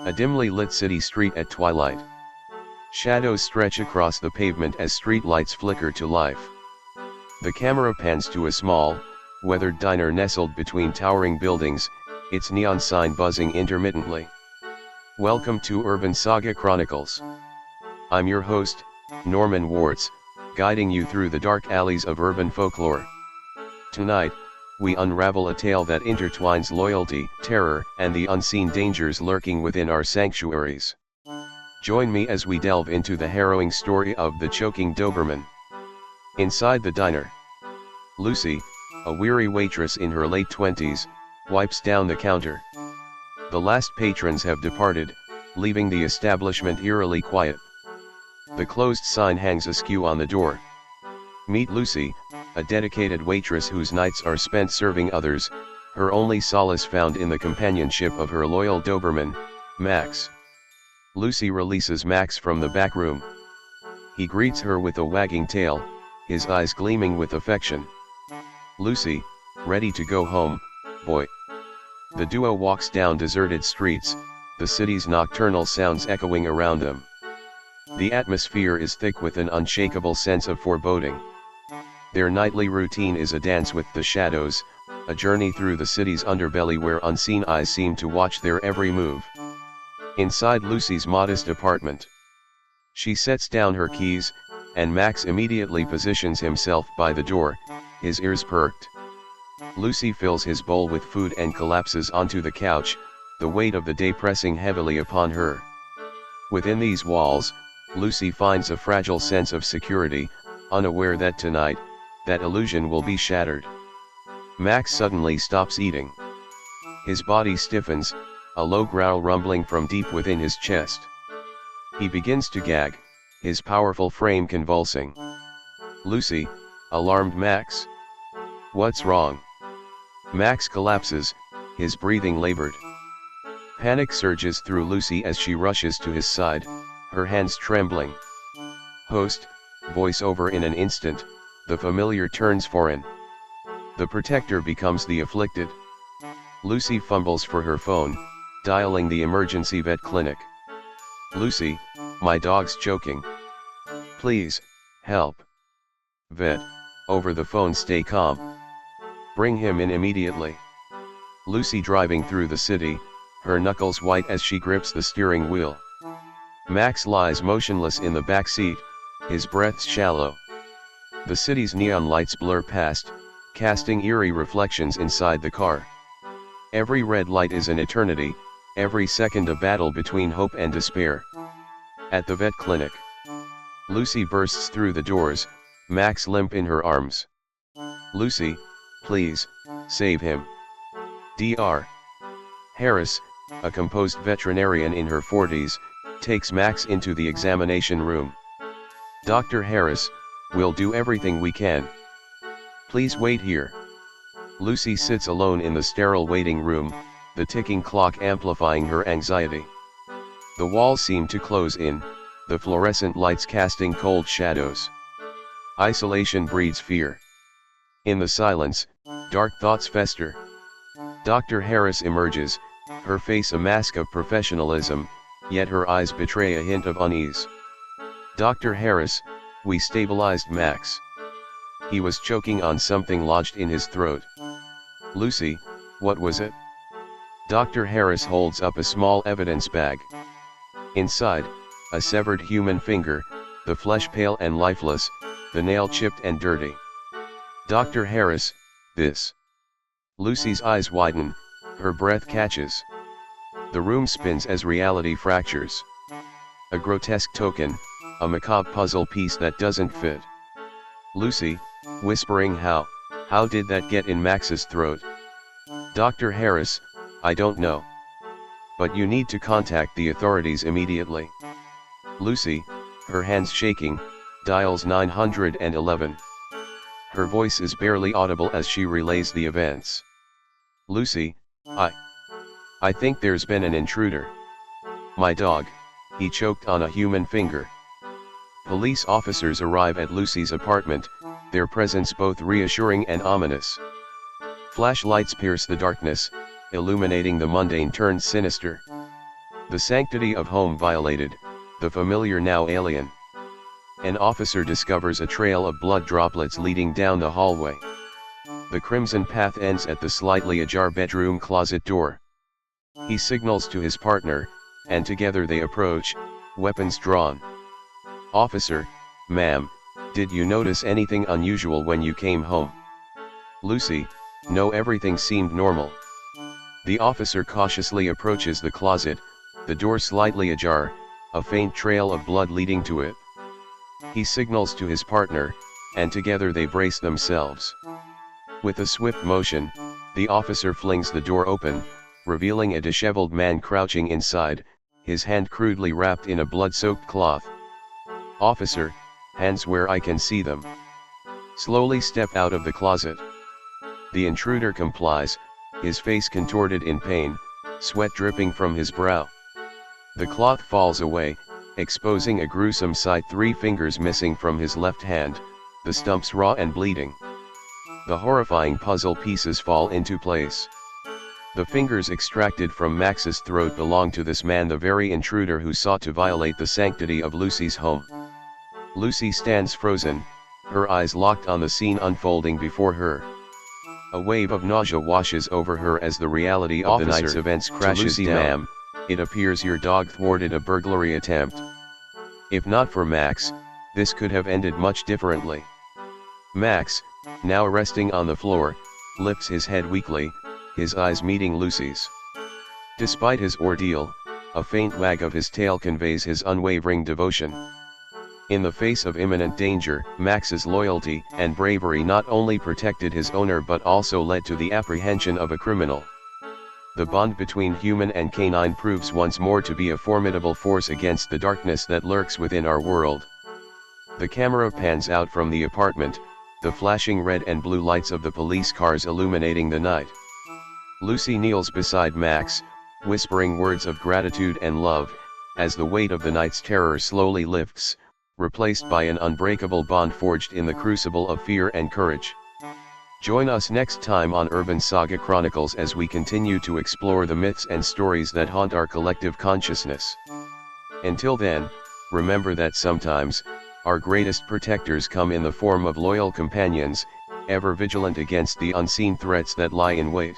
A dimly lit city street at twilight. Shadows stretch across the pavement as street lights flicker to life. The camera pans to a small, weathered diner nestled between towering buildings, its neon sign buzzing intermittently. Welcome to Urban Saga Chronicles. I'm your host, Norman Wartz, guiding you through the dark alleys of urban folklore. Tonight, we unravel a tale that intertwines loyalty, terror, and the unseen dangers lurking within our sanctuaries. Join me as we delve into the harrowing story of the choking Doberman. Inside the diner, Lucy, a weary waitress in her late 20s, wipes down the counter. The last patrons have departed, leaving the establishment eerily quiet. The closed sign hangs askew on the door. Meet Lucy, a dedicated waitress whose nights are spent serving others, her only solace found in the companionship of her loyal Doberman, Max. Lucy releases Max from the back room. He greets her with a wagging tail, his eyes gleaming with affection. Lucy, ready to go home, boy. The duo walks down deserted streets, the city's nocturnal sounds echoing around them. The atmosphere is thick with an unshakable sense of foreboding. Their nightly routine is a dance with the shadows, a journey through the city's underbelly where unseen eyes seem to watch their every move. Inside Lucy's modest apartment, she sets down her keys, and Max immediately positions himself by the door, his ears perked. Lucy fills his bowl with food and collapses onto the couch, the weight of the day pressing heavily upon her. Within these walls, Lucy finds a fragile sense of security, unaware that tonight, that illusion will be shattered. Max suddenly stops eating. His body stiffens, a low growl rumbling from deep within his chest. He begins to gag, his powerful frame convulsing. Lucy, alarmed Max. What's wrong? Max collapses, his breathing labored. Panic surges through Lucy as she rushes to his side, her hands trembling. Host, voiceover in an instant, the familiar turns foreign. The protector becomes the afflicted. Lucy fumbles for her phone, dialing the emergency vet clinic. Lucy, my dog's choking. Please, help. Vet, over the phone, stay calm. Bring him in immediately. Lucy driving through the city, her knuckles white as she grips the steering wheel. Max lies motionless in the back seat, his breath shallow. The city's neon lights blur past, casting eerie reflections inside the car. Every red light is an eternity, every second a battle between hope and despair. At the vet clinic, Lucy bursts through the doors, Max limp in her arms. Lucy, please, save him. Dr. Harris, a composed veterinarian in her 40s, takes Max into the examination room. Dr. Harris, we'll do everything we can. Please wait here. Lucy sits alone in the sterile waiting room, the ticking clock amplifying her anxiety. The walls seem to close in, the fluorescent lights casting cold shadows. Isolation breeds fear. In the silence, dark thoughts fester. Dr. Harris emerges, her face a mask of professionalism, yet her eyes betray a hint of unease. Dr. Harris, we stabilized Max. He was choking on something lodged in his throat. Lucy, what was it? Dr. Harris holds up a small evidence bag. Inside, a severed human finger, the flesh pale and lifeless, the nail chipped and dirty. Dr. Harris, this. Lucy's eyes widen, her breath catches. The room spins as reality fractures. A grotesque token, a macabre puzzle piece that doesn't fit. Lucy, whispering how did that get in Max's throat? Dr. Harris, I don't know. But you need to contact the authorities immediately. Lucy, her hands shaking, dials 911. Her voice is barely audible as she relays the events. Lucy, I think there's been an intruder. My dog, he choked on a human finger. Police officers arrive at Lucy's apartment, their presence both reassuring and ominous. Flashlights pierce the darkness, illuminating the mundane turned sinister. The sanctity of home violated, the familiar now alien. An officer discovers a trail of blood droplets leading down the hallway. The crimson path ends at the slightly ajar bedroom closet door. He signals to his partner, and together they approach, weapons drawn. "Officer, ma'am, did you notice anything unusual when you came home?" Lucy, "No, everything seemed normal." The officer cautiously approaches the closet, the door slightly ajar, a faint trail of blood leading to it. He signals to his partner, and together they brace themselves. With a swift motion, the officer flings the door open, revealing a disheveled man crouching inside, his hand crudely wrapped in a blood-soaked cloth. "Officer, hands where I can see them." "Slowly step out of the closet." The intruder complies, his face contorted in pain, sweat dripping from his brow. The cloth falls away, exposing a gruesome sight: 3 fingers missing from his left hand, the stumps raw and bleeding. The horrifying puzzle pieces fall into place. The fingers extracted from Max's throat belong to this man, the very intruder who sought to violate the sanctity of Lucy's home. Lucy stands frozen, her eyes locked on the scene unfolding before her. A wave of nausea washes over her as the reality of the night's events crashes down. "Ma'am, it appears your dog thwarted a burglary attempt. If not for Max, this could have ended much differently." Max, now resting on the floor, lifts his head weakly, his eyes meeting Lucy's. Despite his ordeal, a faint wag of his tail conveys his unwavering devotion. In the face of imminent danger, Max's loyalty and bravery not only protected his owner but also led to the apprehension of a criminal. The bond between human and canine proves once more to be a formidable force against the darkness that lurks within our world. The camera pans out from the apartment, the flashing red and blue lights of the police cars illuminating the night. Lucy kneels beside Max, whispering words of gratitude and love, as the weight of the night's terror slowly lifts, replaced by an unbreakable bond forged in the crucible of fear and courage. Join us next time on Urban Saga Chronicles as we continue to explore the myths and stories that haunt our collective consciousness. Until then, remember that sometimes, our greatest protectors come in the form of loyal companions, ever vigilant against the unseen threats that lie in wait.